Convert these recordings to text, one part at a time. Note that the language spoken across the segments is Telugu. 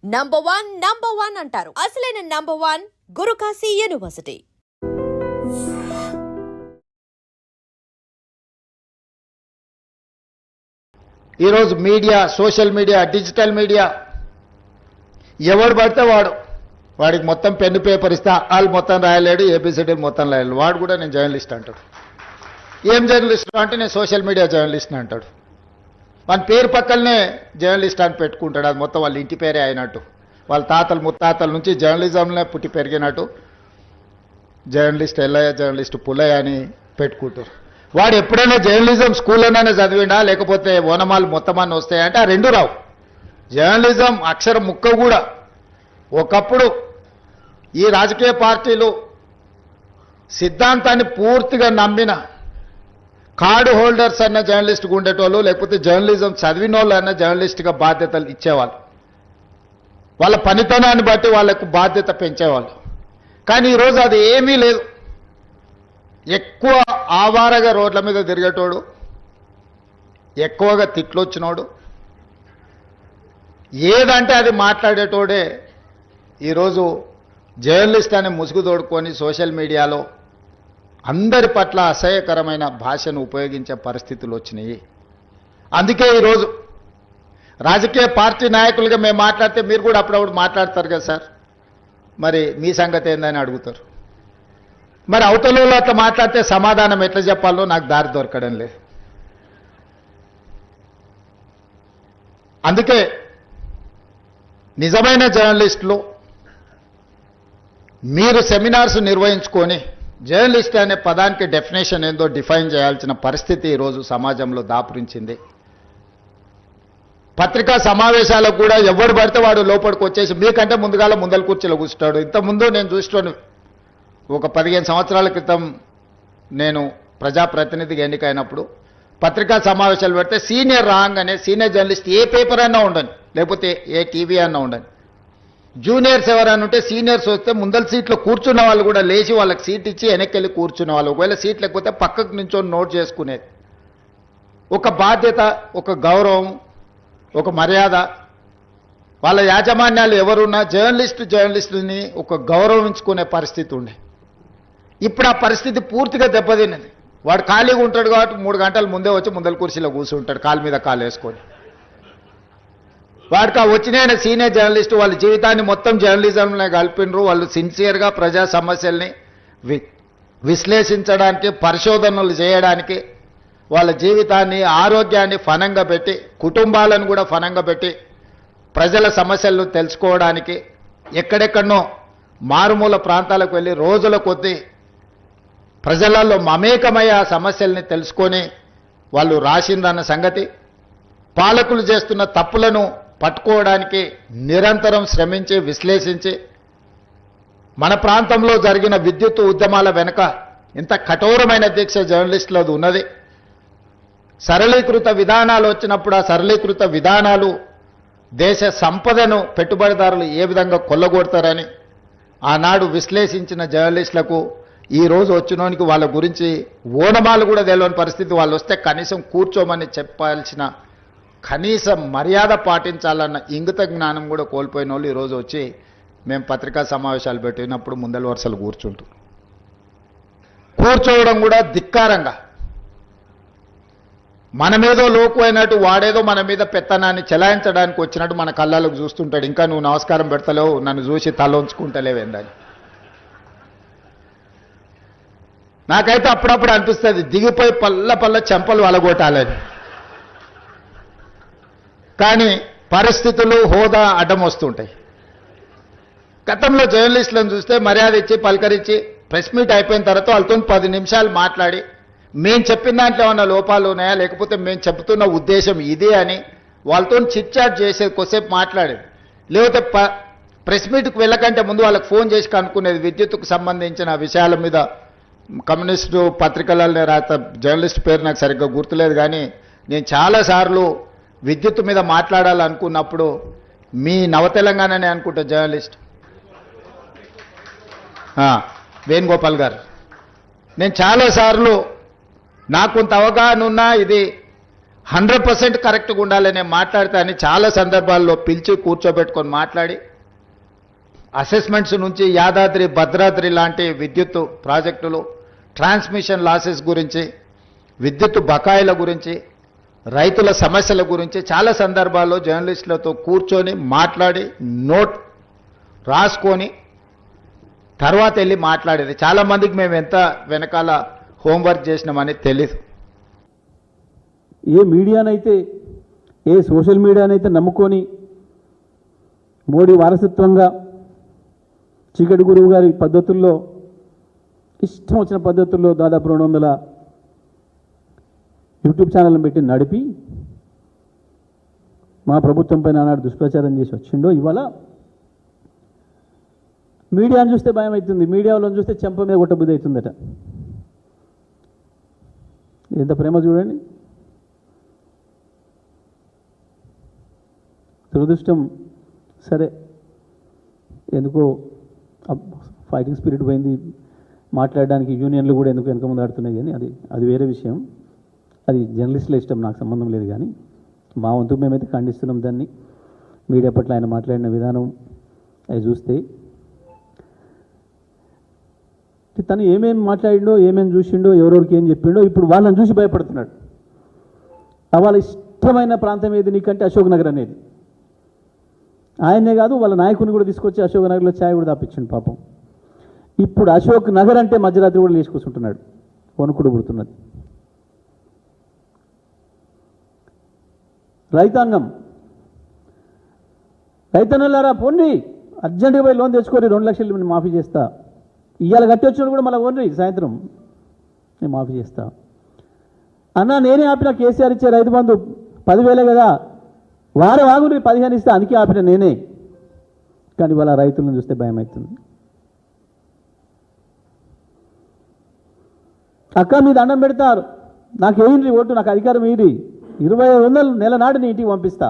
నంబర్ వన్ అంటారు. అసలైన నంబర్ వన్ గురుకాశీ యూనివర్సిటీ. ఈరోజు media, social media, digital media ఎవడు పడితే వాడికి మొత్తం పెన్ను పేపర్ ఇస్తే వాళ్ళు మొత్తం రాయలేడు, ఏబిసిడీలు మొత్తం రాయలేడు. వాడు కూడా నేను జర్నలిస్ట్ అంటాడు. ఏం జర్నలిస్ట్ అంటే నేను సోషల్ మీడియా జర్నలిస్ట్ అంటాడు. మన పేరు పక్కనే జర్నలిస్ట్ అని పెట్టుకుంటాడు. అది మొత్తం వాళ్ళ ఇంటి పేరే అయినట్టు, వాళ్ళ తాతలు ముత్తాతల నుంచి జర్నలిజంలో పుట్టి పెరిగినట్టు జర్నలిస్ట్ ఎల్లయ్య, జర్నలిస్ట్ పుల్లయ్య అని పెట్టుకుంటారు. వాడు ఎప్పుడైనా జర్నలిజం స్కూల్లోనే చదివిండా, లేకపోతే ఓనమాలు మొత్తమాన్ని వస్తాయంటే ఆ రెండు రావు. జర్నలిజం అక్షరం ముక్క కూడా. ఒకప్పుడు ఈ రాజకీయ పార్టీలు సిద్ధాంతాన్ని పూర్తిగా నమ్మిన కార్డు హోల్డర్స్ అన్న జర్నలిస్ట్గా ఉండేటోళ్ళు, లేకపోతే జర్నలిజం చదివిన వాళ్ళు అన్న జర్నలిస్ట్గా బాధ్యతలు ఇచ్చేవాళ్ళు. వాళ్ళ పనితనాన్ని బట్టి వాళ్ళకు బాధ్యత పెంచేవాళ్ళు. కానీ ఈరోజు అది ఏమీ లేదు. ఎక్కువ ఆవారగా రోడ్ల మీద తిరిగేటోడు, ఎక్కువగా తిట్లు వచ్చినోడు, ఏదంటే అది మాట్లాడేటోడే ఈరోజు జర్నలిస్ట్ అనే ముసుగు తోడుకొని సోషల్ మీడియాలో అందరి పట్ల అసహ్యకరమైన భాషను ఉపయోగించే పరిస్థితులు వచ్చినాయి. అందుకే ఈరోజు రాజకీయ పార్టీ నాయకులుగా మేము మాట్లాడితే మీరు కూడా అప్పుడప్పుడు మాట్లాడతారు కదా సార్, మరి మీ సంగతి ఏందని అడుగుతారు. మరి అవతలలో అట్లా మాట్లాడితే సమాధానం ఎట్లా చెప్పాలో నాకు దారి దొరకడం లేదు. అందుకే నిజమైన జర్నలిస్టులు మీరు సెమినార్స్ నిర్వహించుకొని జర్నలిస్ట్ అనే పదానికి డెఫినేషన్ ఏందో డిఫైన్ చేయాల్సిన పరిస్థితి ఈరోజు సమాజంలో దాపురించింది. పత్రికా సమావేశాలకు కూడా ఎవరు పడితే వాడు లోపలికి వచ్చేసి మీకంటే ముందుగాల ముందల కూర్చోలో కూర్చుంటాడు. ఇంతకుముందు నేను చూస్తాను, ఒక 15 సంవత్సరాల క్రితం నేను ప్రజాప్రతినిధిగా ఎన్నికైనప్పుడు పత్రికా సమావేశాలు పెడితే సీనియర్ రాగానే సీనియర్ జర్నలిస్ట్ ఏ పేపర్ అన్నా ఉండని, లేకపోతే ఏ టీవీ అన్నా ఉండని, జూనియర్స్ ఎవరైనా ఉంటే సీనియర్స్ వస్తే ముందల సీట్లో కూర్చున్న వాళ్ళు కూడా లేచి వాళ్ళకి సీట్ ఇచ్చి వెనక్కి వెళ్ళి కూర్చునే వాళ్ళు. ఒకవేళ సీట్ లేకపోతే పక్కకు నుంచొని నోట్ చేసుకునేది. ఒక బాధ్యత, ఒక గౌరవం, ఒక మర్యాద. వాళ్ళ యాజమాన్యాలు ఎవరున్నా జర్నలిస్టుని ఒక గౌరవించుకునే పరిస్థితి ఉండే. ఇప్పుడు ఆ పరిస్థితి పూర్తిగా దెబ్బతిన్నది. వాడు ఖాళీగా ఉంటాడు కాబట్టి 3 గంటల ముందే వచ్చి ముందల కుర్చీలో కూర్చుంటాడు, కాలు మీద కాలు వేసుకొని. వాడికి ఆ వచ్చిన సీనియర్ జర్నలిస్టు వాళ్ళ జీవితాన్ని మొత్తం జర్నలిజంలో కలిపినరు. వాళ్ళు సిన్సియర్గా ప్రజా సమస్యల్ని విశ్లేషించడానికి, పరిశోధనలు చేయడానికి, వాళ్ళ జీవితాన్ని, ఆరోగ్యాన్ని ఫనంగా పెట్టి, కుటుంబాలను కూడా ఫనంగా పెట్టి ప్రజల సమస్యలను తెలుసుకోవడానికి ఎక్కడెక్కడనో మారుమూల ప్రాంతాలకు వెళ్ళి రోజుల కొద్దీ ప్రజలలో మమేకమయ్యే ఆ సమస్యల్ని తెలుసుకొని వాళ్ళు రాసిందన్న సంగతి, పాలకులు చేస్తున్న తప్పులను పట్టుకోవడానికి నిరంతరం శ్రమించి విశ్లేషించి మన ప్రాంతంలో జరిగిన విద్యుత్ ఉద్యమాల వెనుక ఇంత కఠోరమైన దీక్ష జర్నలిస్టులది ఉన్నది. సరళీకృత విధానాలు వచ్చినప్పుడు ఆ సరళీకృత విధానాలు దేశ సంపదను పెట్టుబడిదారులు ఏ విధంగా కొల్లగొడతారని ఆనాడు విశ్లేషించిన జర్నలిస్టులకు ఈరోజు వచ్చినోనికి వాళ్ళ గురించి ఓనమాలు కూడా తెలియని పరిస్థితి. వాళ్ళు వస్తే కనీసం కూర్చోమని చెప్పాల్సిన కనీస మర్యాద పాటించాలన్న ఇంగిత జ్ఞానం కూడా కోల్పోయిన వాళ్ళు ఈరోజు వచ్చి మేము పత్రికా సమావేశాలు పెట్టినప్పుడు ముందల వరుసలు కూర్చోవడం కూడా ధిక్కారంగా, మన మీదో లోకు అయినట్టు వాడేదో మన మీద పెత్తనాన్ని చెలాయించడానికి వచ్చినట్టు మన కళ్ళకు చూస్తుంటాడు. ఇంకా నువ్వు నమస్కారం పెడతలేవు, నన్ను చూసి తల ఉంచుకుంటలేవేందని. నాకైతే అప్పుడప్పుడు అనిపిస్తుంది దిగిపోయి పల్ల చెంపలు వలగొట్టాలని. కానీ పరిస్థితులు, హోదా అడ్డం వస్తుంటాయి. గతంలో జర్నలిస్టులను చూస్తే మర్యాద ఇచ్చి పలకరించి ప్రెస్ మీట్ అయిపోయిన తర్వాత వాళ్ళతో 10 నిమిషాలు మాట్లాడి మేము చెప్పిన దాంట్లో ఏమన్నా లోపాలు ఉన్నాయా, లేకపోతే మేము చెప్తున్న ఉద్దేశం ఇదే అని వాళ్ళతో చిట్ చాట్ చేసేది, కొద్దిసేపు మాట్లాడేది. లేకపోతే ప్రెస్ మీట్కి వెళ్ళకంటే ముందు వాళ్ళకి ఫోన్ చేసి కనుక్కునేది. విద్యుత్తుకు సంబంధించిన విషయాల మీద కమ్యూనిస్టు పత్రికలలో రాత జర్నలిస్ట్ పేరు నాకు సరిగ్గా గుర్తులేదు, కానీ నేను చాలాసార్లు విద్యుత్ మీద మాట్లాడాలనుకున్నప్పుడు మీ నవతెలంగాణనే అనుకుంటా జర్నలిస్ట్ వేణుగోపాల్ గారు, నేను చాలాసార్లు నాకు కొంత అవగాహన ఉన్నా ఇది 100% కరెక్ట్గా ఉండాలి నేను మాట్లాడితే అని చాలా సందర్భాల్లో పిలిచి కూర్చోబెట్టుకొని మాట్లాడి అసెస్మెంట్స్ నుంచి యాదాద్రి భద్రాద్రి లాంటి విద్యుత్ ప్రాజెక్టులు, ట్రాన్స్మిషన్ లాసెస్ గురించి, విద్యుత్ బకాయిల గురించి, రైతుల సమస్యల గురించి చాలా సందర్భాల్లో జర్నలిస్టులతో కూర్చొని మాట్లాడి నోట్ రాసుకొని తర్వాత వెళ్ళి మాట్లాడేది. చాలామందికి మేము ఎంత వెనకాల హోంవర్క్ చేసినామని తెలీదు. ఏ మీడియానైతే, ఏ సోషల్ మీడియానైతే నమ్ముకొని మోడీ వారసత్వంగా చీకటి గురువు గారి పద్ధతుల్లో, ఇష్టం వచ్చిన పద్ధతుల్లో దాదాపు 200 యూట్యూబ్ ఛానళ్ళను పెట్టి నడిపి మా ప్రభుత్వం పైన ఆనాడు దుష్ప్రచారం చేసి వచ్చిండో, ఇవాళ మీడియాను చూస్తే భయం అవుతుంది, మీడియాలో చూస్తే చెంప మీద కొట్టబుద్ధి అవుతుందట. ఎంత ప్రేమ చూడండి. దురదృష్టం, సరే ఎందుకో ఫైటింగ్ స్పిరిట్ పోయింది, మాట్లాడడానికి యూనియన్లు కూడా ఎందుకు వెనక ముందు ఆడుతున్నాయి, కానీ అది వేరే విషయం. అది జర్నలిస్టుల ఇష్టం, నాకు సంబంధం లేదు. కానీ మా వంతు మేమైతే ఖండిస్తున్నాం దాన్ని. మీడియా పట్ల ఆయన మాట్లాడిన విధానం అవి చూస్తే తను ఏమేమి మాట్లాడిండో, ఏమేమి చూసిండో, ఎవరెవరికి ఏం చెప్పిండో ఇప్పుడు వాళ్ళని చూసి భయపడుతున్నాడు. వాళ్ళ ఇష్టమైన ప్రాంతం ఏది నీకంటే అశోక్ నగర్ అనేది. ఆయనే కాదు, వాళ్ళ నాయకుని కూడా తీసుకొచ్చి అశోక్ నగర్లో ఛాయ్ కూడా తాపించండి పాపం. ఇప్పుడు అశోక్ నగర్ అంటే మధ్యరాత్రి కూడా లేచి కూర్చుంటున్నాడు, వణుకుడు పుడుతున్నది. రైతాంగం, రైతన్నలారా పోండి, అర్జెంటుగా పోయి లోన్ తెచ్చుకోరి, 2 లక్షలు నేను మాఫీ చేస్తా. ఇవాళ కట్టి వచ్చినప్పుడు కూడా మళ్ళీ పోండి, సాయంత్రం నేను మాఫీ చేస్తా. అన్నా నేనే ఆపిన, కేసీఆర్ ఇచ్చే రైతు బంధు 10,000 కదా, వారం ఆగుని 15 ఇస్తే అందుకే ఆపిన నేనే. కానీ వాళ్ళ రైతులను చూస్తే భయం అవుతుంది. అక్క మీ దండం పెడతారు, నాకు వేయండి ఓటు, నాకు అధికారం వేయండి, 25,000 నెల నాడు నీ ఇంటికి పంపిస్తా.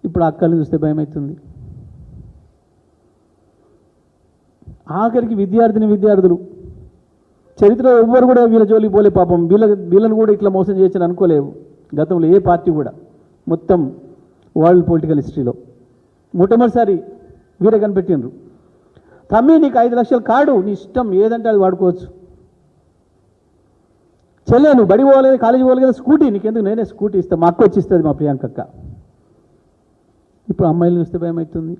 ఇప్పుడు అక్కల్ని చూస్తే భయం అవుతుంది. ఆఖరికి విద్యార్థులు చరిత్రలో ఎవ్వరు కూడా వీళ్ళ జోలికి పోలే పాపం. వీళ్ళని కూడా ఇట్లా మోసం చేయొచ్చని అనుకోలేవు గతంలో ఏ పార్టీ కూడా, మొత్తం వరల్డ్ పొలిటికల్ హిస్టరీలో మొట్టమొదటిసారి వీరే కనిపెట్టిండ్రు. తమ్మి నీకు 5 లక్షల కార్డు, నీ ఇష్టం ఏదంటే అది వాడుకోవచ్చు. చెల్లె నువ్వు బడి పోలేదు, కాలేజీ పోలేదు కదా, స్కూటీ నీకెందుకు, నేనే స్కూటీ ఇస్తాను, మా అక్క వచ్చి ఇస్తుంది, మా ప్రియాంక అక్క. ఇప్పుడు అమ్మాయిలు చూస్తే భయం అవుతుంది.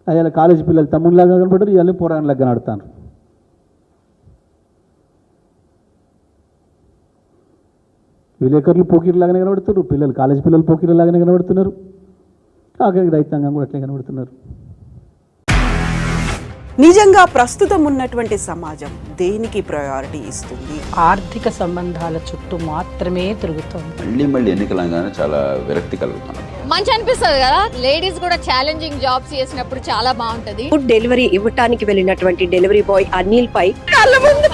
అయ్యాల కాలేజీ పిల్లలు తమ్ముళ్ళలాగా కనపడరు, ఇవన్నీ పోరాణలాగా కనబడతాను. విలేకరులు పోకీర్లాగానే కనబడుతున్నారు, పిల్లలు కాలేజీ పిల్లలు పోకీర్లాగానే కనబడుతున్నారు. ఆఖరికి రైతాంగం కూడా అట్లే కనబడుతున్నారు. నిజంగా ప్రస్తుతం ఉన్నటువంటి సమాజం దేనికి ప్రయారిటీ ఇస్తుంది? ఆర్థిక సంబంధాల చుట్టూ మాత్రమే తిరుగుతోంది. మళ్ళీ ఎన్నికలంగానే చాలా విరక్తి కలుగుతున్నాం. మంచి అనిపిస్తుంది కదా, లేడీస్ కూడా ఛాలెంజింగ్ జాబ్స్ చేసినప్పుడు చాలా బాగుంటది. ఫుడ్ డెలివరీ ఇవ్వటానికి వెళ్ళినటువంటి డెలివరీ బాయ్ అనిల్ పై కళ్ళ ముందు